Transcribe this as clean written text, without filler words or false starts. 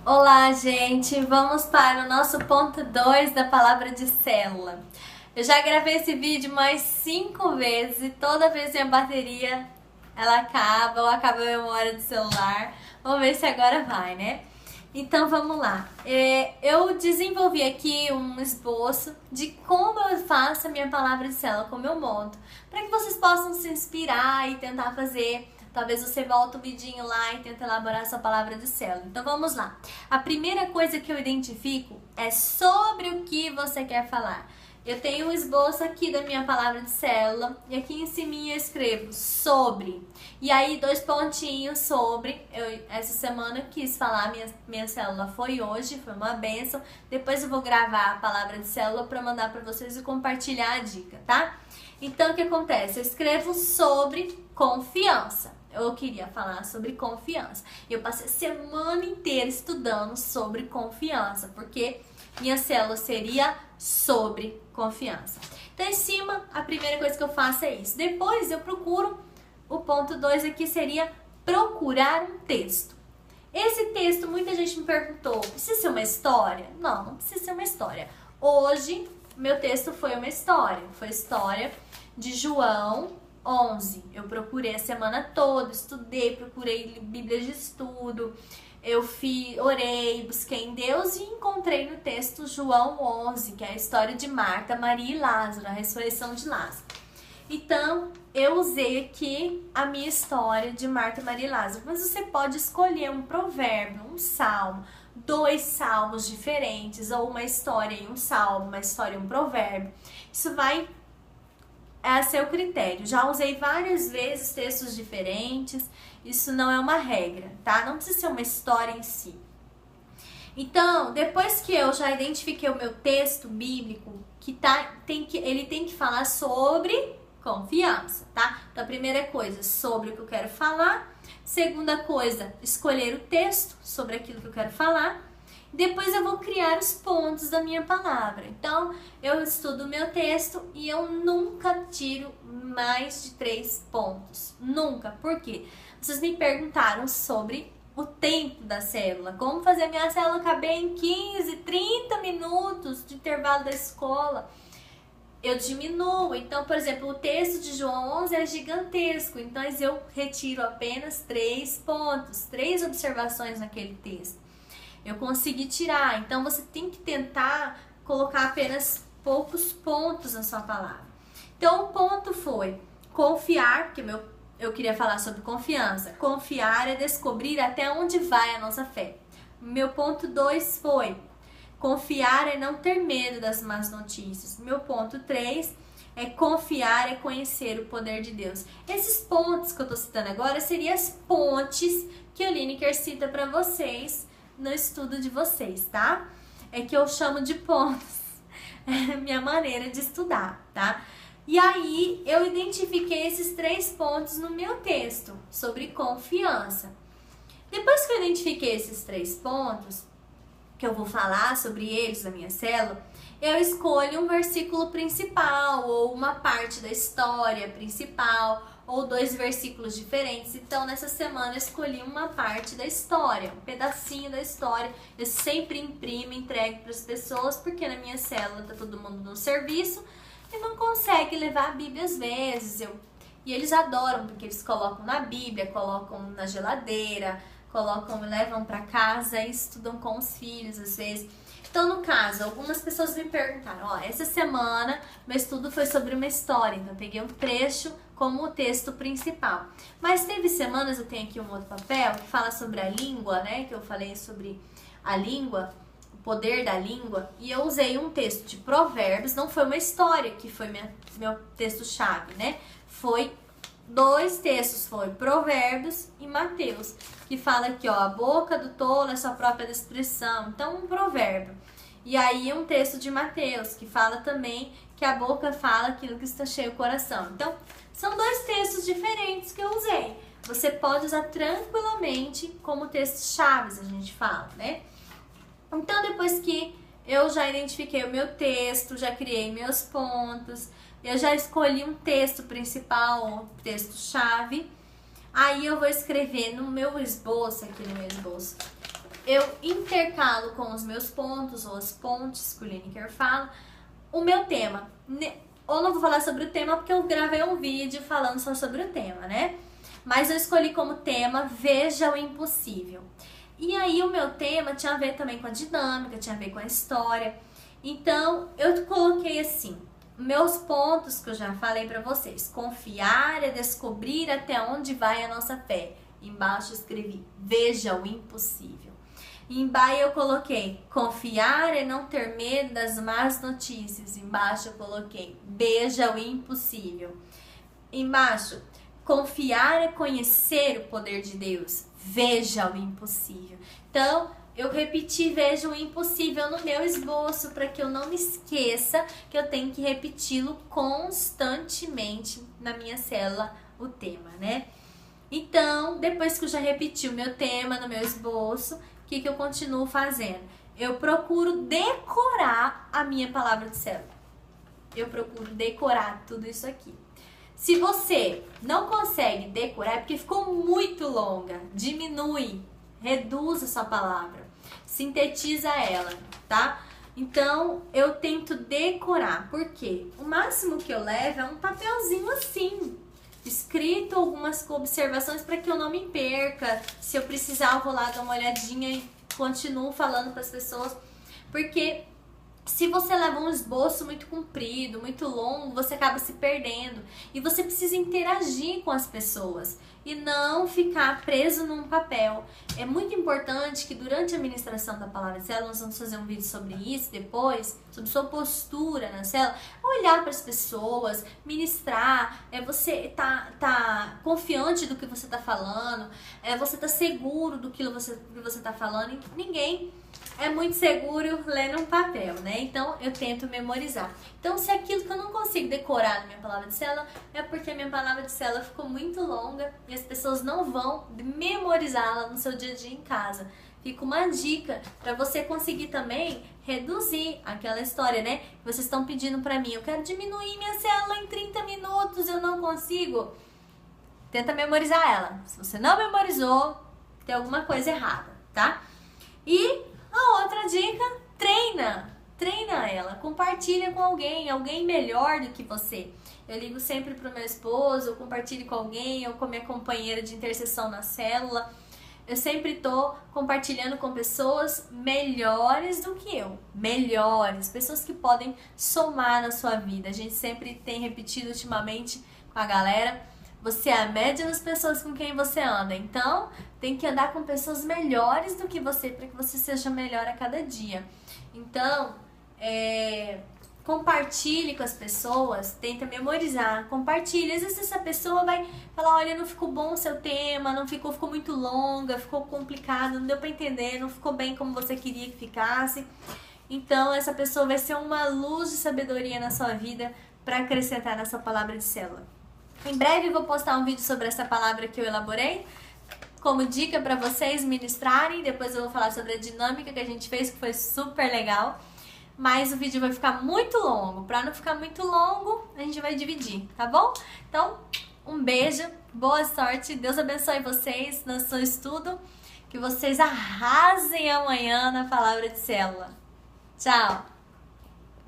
Olá, gente! Vamos para o nosso ponto 2 da palavra de célula. Eu já gravei esse vídeo mais 5 vezes e toda vez minha bateria ela acaba ou acaba a memória do celular. Vamos ver se agora vai, né? Então vamos lá. Eu desenvolvi aqui um esboço de como eu faço a minha palavra de célula, como eu monto, para que vocês possam se inspirar e tentar fazer. Talvez você volte um vidinho lá e tente elaborar sua palavra de célula. Então vamos lá. A primeira coisa que eu identifico é sobre o que você quer falar. Eu tenho um esboço aqui da minha palavra de célula e aqui em cima eu escrevo sobre. E aí 2 pontinhos sobre. Essa semana eu quis falar, minha célula foi hoje, foi uma bênção. Depois eu vou gravar a palavra de célula para mandar para vocês e compartilhar a dica, tá? Então o que acontece? Eu escrevo sobre confiança. Eu queria falar sobre confiança. Eu passei a semana inteira estudando sobre confiança, porque minha célula seria sobre confiança. Então, em cima, a primeira coisa que eu faço é isso. Depois eu procuro, o ponto 2 aqui seria procurar um texto. Esse texto, muita gente me perguntou, precisa ser uma história? Não, não precisa ser uma história. Hoje, meu texto foi uma história. Foi a história de João 11. Eu procurei a semana toda, estudei, procurei Bíblia de estudo, orei, busquei em Deus e encontrei no texto João 11, que é a história de Marta, Maria e Lázaro, a ressurreição de Lázaro. Então, eu usei aqui a minha história de Marta, Maria e Lázaro, mas você pode escolher um provérbio, um salmo, 2 salmos diferentes, ou uma história e um salmo, uma história e um provérbio. Isso vai a seu critério. Já usei várias vezes textos diferentes, isso não é uma regra, tá? Não precisa ser uma história em si. Então, depois que eu já identifiquei o meu texto bíblico, ele tem que falar sobre confiança, tá? Então, a primeira coisa, sobre o que eu quero falar. Segunda coisa, escolher o texto sobre aquilo que eu quero falar. Depois eu vou criar os pontos da minha palavra. Então, eu estudo o meu texto e eu nunca tiro mais de 3 pontos. Nunca. Por quê? Vocês me perguntaram sobre o tempo da célula. Como fazer a minha célula caber em 15, 30 minutos de intervalo da escola. Eu diminuo. Então, por exemplo, o texto de João 11 é gigantesco. Então, eu retiro apenas 3 pontos, 3 observações naquele texto. Eu consegui tirar, então você tem que tentar colocar apenas poucos pontos na sua palavra. Então o ponto foi confiar, porque eu queria falar sobre confiança. Confiar é descobrir até onde vai a nossa fé. Meu ponto 2 foi confiar é não ter medo das más notícias. Meu ponto 3 é confiar é conhecer o poder de Deus. Esses pontos que eu estou citando agora seriam as pontes que o Lineker cita para vocês no estudo de vocês, tá? É que eu chamo de pontos, é a minha maneira de estudar, tá? E aí, eu identifiquei esses 3 pontos no meu texto, sobre confiança. Depois que eu identifiquei esses 3 pontos, que eu vou falar sobre eles na minha célula, eu escolho um versículo principal, ou uma parte da história principal, ou 2 versículos diferentes. Então, nessa semana eu escolhi uma parte da história, um pedacinho da história. Eu sempre imprimo e entrego para as pessoas, porque na minha célula tá todo mundo no serviço e não consegue levar a Bíblia às vezes. E eles adoram, porque eles colocam na Bíblia, colocam na geladeira, levam para casa e estudam com os filhos às vezes. Então, no caso, algumas pessoas me perguntaram, essa semana meu estudo foi sobre uma história, então eu peguei um trecho como o texto principal. Mas teve semanas, eu tenho aqui um outro papel que fala sobre a língua, né, que eu falei sobre a língua, o poder da língua, e eu usei um texto de Provérbios, não foi uma história que foi meu texto-chave, né, foi 2 textos, foi Provérbios e Mateus, que fala aqui, a boca do tolo é sua própria destruição. Então, um provérbio. E aí, um texto de Mateus, que fala também que a boca fala aquilo que está cheio o coração. Então, são 2 textos diferentes que eu usei. Você pode usar tranquilamente como textos chaves, a gente fala, né? Então, depois que eu já identifiquei o meu texto, já criei meus pontos, eu já escolhi um texto principal, um texto-chave. Aí eu vou escrever no meu esboço, aqui no meu esboço, eu intercalo com os meus pontos, ou as pontes que o Lineker fala, o meu tema. Ou não vou falar sobre o tema porque eu gravei um vídeo falando só sobre o tema, né? Mas eu escolhi como tema Veja o Impossível. E aí o meu tema tinha a ver também com a dinâmica, tinha a ver com a história. Então eu coloquei assim, meus pontos que eu já falei pra vocês. Confiar é descobrir até onde vai a nossa fé. Embaixo eu escrevi, veja o impossível. Embaixo eu coloquei, confiar é não ter medo das más notícias. Embaixo eu coloquei, veja o impossível. Embaixo, confiar é conhecer o poder de Deus. Veja o impossível. Então, eu repeti, veja o impossível no meu esboço, para que eu não me esqueça que eu tenho que repeti-lo constantemente na minha célula, o tema, né? Então, depois que eu já repeti o meu tema no meu esboço, o que eu continuo fazendo? Eu procuro decorar a minha palavra de célula. Eu procuro decorar tudo isso aqui. Se você não consegue decorar, é porque ficou muito longa, diminui, reduz a sua palavra, sintetiza ela, tá? Então, eu tento decorar, porque o máximo que eu levo é um papelzinho assim, escrito algumas observações para que eu não me perca. Se eu precisar, eu vou lá dar uma olhadinha e continuo falando para as pessoas, porque se você leva um esboço muito comprido, muito longo, você acaba se perdendo. E você precisa interagir com as pessoas e não ficar preso num papel. É muito importante que durante a ministração da palavra de célula, nós vamos fazer um vídeo sobre isso depois, sobre sua postura na célula, olhar para as pessoas, ministrar, você tá confiante do que você tá falando, você tá seguro do que você tá falando. Ninguém é muito seguro lendo um papel, né? Então, eu tento memorizar. Então, se é aquilo que eu não consigo decorar na minha palavra de célula, é porque a minha palavra de célula ficou muito longa e as pessoas não vão memorizá-la no seu dia a dia em casa. Fica uma dica para você conseguir também reduzir aquela história, né? Vocês estão pedindo para mim, eu quero diminuir minha célula em 30 minutos, eu não consigo. Tenta memorizar ela. Se você não memorizou, tem alguma coisa errada, tá? E a outra dica, treina ela, compartilha com alguém melhor do que você. Eu ligo sempre pro meu esposo, eu compartilho com alguém, ou com minha companheira de intercessão na célula. Eu sempre tô compartilhando com pessoas melhores do que eu, pessoas que podem somar na sua vida. A gente sempre tem repetido ultimamente com a galera, você é a média das pessoas com quem você anda. Então, tem que andar com pessoas melhores do que você para que você seja melhor a cada dia. Então, compartilhe com as pessoas, tenta memorizar, compartilhe. Às vezes essa pessoa vai falar, olha, não ficou bom o seu tema, não ficou muito longa, ficou complicado, não deu para entender, não ficou bem como você queria que ficasse. Então, essa pessoa vai ser uma luz de sabedoria na sua vida para acrescentar na sua palavra de célula. Em breve eu vou postar um vídeo sobre essa palavra que eu elaborei, como dica para vocês ministrarem. Depois eu vou falar sobre a dinâmica que a gente fez, que foi super legal. Mas o vídeo vai ficar muito longo. Para não ficar muito longo, a gente vai dividir, tá bom? Então, um beijo, boa sorte, Deus abençoe vocês no seu estudo, que vocês arrasem amanhã na palavra de célula. Tchau!